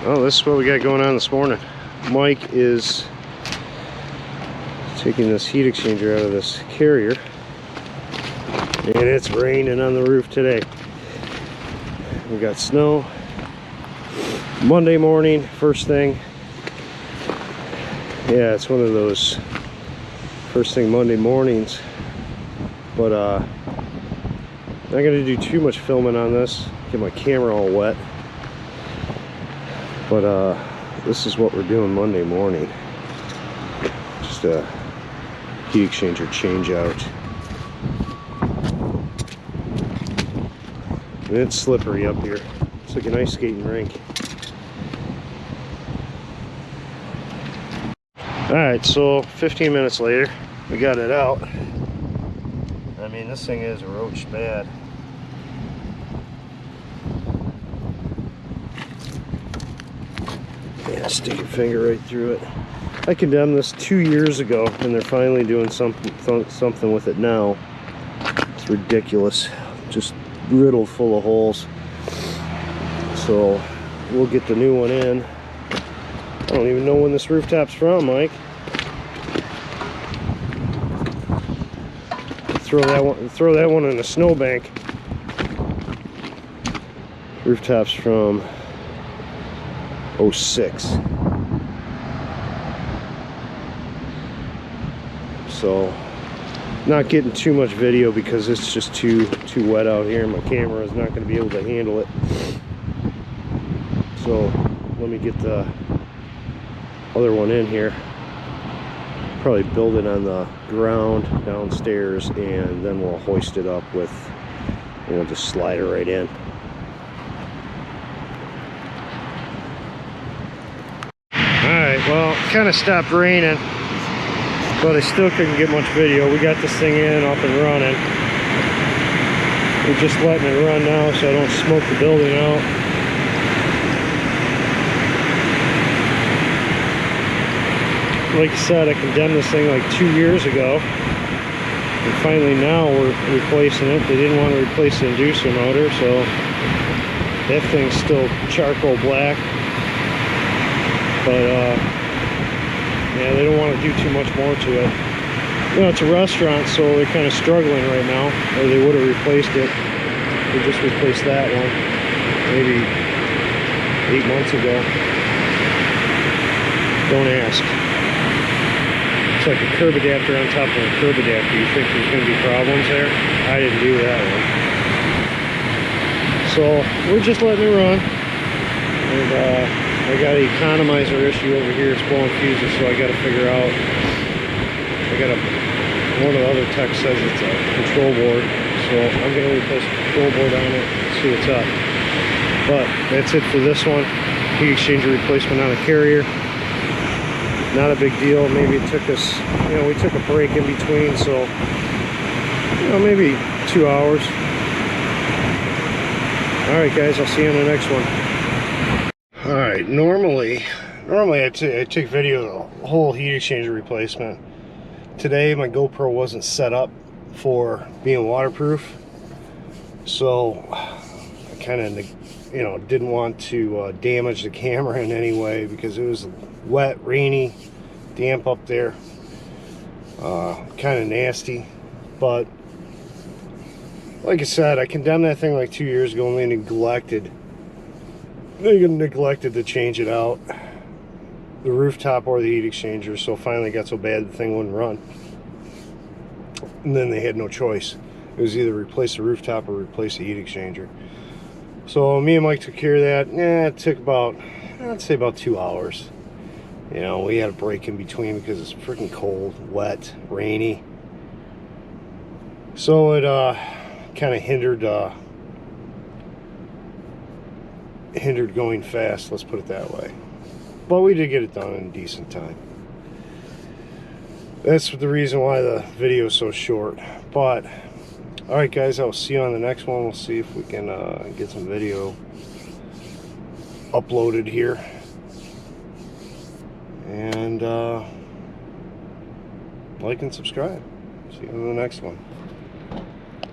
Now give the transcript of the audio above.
Well, this is what we got going on this morning. Mike is taking this heat exchanger out of this carrier, and it's raining on the roof today. We got snow. Monday morning, first thing. Yeah, it's one of those first thing Monday mornings, but not gonna do too much filming on this, get my camera all wet. But this is what we're doing Monday morning. Just a heat exchanger change out. And it's slippery up here. It's like an ice skating rink. Alright, so 15 minutes later, we got it out. I mean, this thing is roached bad. Yeah, stick your finger right through it. I condemned this 2 years ago, and they're finally doing something with it now. It's ridiculous. Just riddled full of holes. So we'll get the new one in. I don't even know when this rooftop's from, Mike. Throw that one in a snowbank. Rooftop's from 06. So not getting too much video because it's just too wet out here, and my camera is not going to be able to handle it. So let me get the other one in here. Probably build it on the ground downstairs, and then we'll hoist it up with, and we'll just slide it right in. Alright, well, it kind of stopped raining, but I still couldn't get much video. We got this thing in, up and running. We're just letting it run now so I don't smoke the building out. Like I said, I condemned this thing like 2 years ago, and finally now we're replacing it. They didn't want to replace the inducer motor, so that thing's still charcoal black. But yeah, they don't want to do too much more to it. You know, it's a restaurant, so they're kind of struggling right now, or they would have replaced it. They just replaced that one maybe 8 months ago. Don't ask. It's like a curb adapter on top of a curb adapter. You think there's going to be problems there? I didn't do that one. So we're just letting it run. And I got an economizer issue over here. It's blowing fuses, so I got to figure out. One of the other techs says it's a control board, so I'm going to replace the control board on it and see what's up. But that's it for this one. Heat exchanger replacement on a carrier. Not a big deal. Maybe it took us, you know, we took a break in between, so, you know, maybe 2 hours. Alright guys, I'll see you on the next one. Alright, normally I take video of the whole heat exchanger replacement. Today my GoPro wasn't set up for being waterproof, so I kind of, you know, didn't want to damage the camera in any way because it was wet, rainy, damp up there, kind of nasty. But like I said, I condemned that thing like 2 years ago, and they neglected to change it out, the rooftop or the heat exchanger. So finally got so bad the thing wouldn't run, and then they had no choice. It was either replace the rooftop or replace the heat exchanger. So me and Mike took care of that. Yeah, it took about, I'd say about 2 hours. You know, we had a break in between because it's freaking cold, wet, rainy. So it kind of hindered going fast, let's put it that way. But we did get it done in a decent time. That's the reason why the video is so short. But alright guys, I'll see you on the next one. We'll see if we can get some video uploaded here. And like and subscribe. See you on the next one.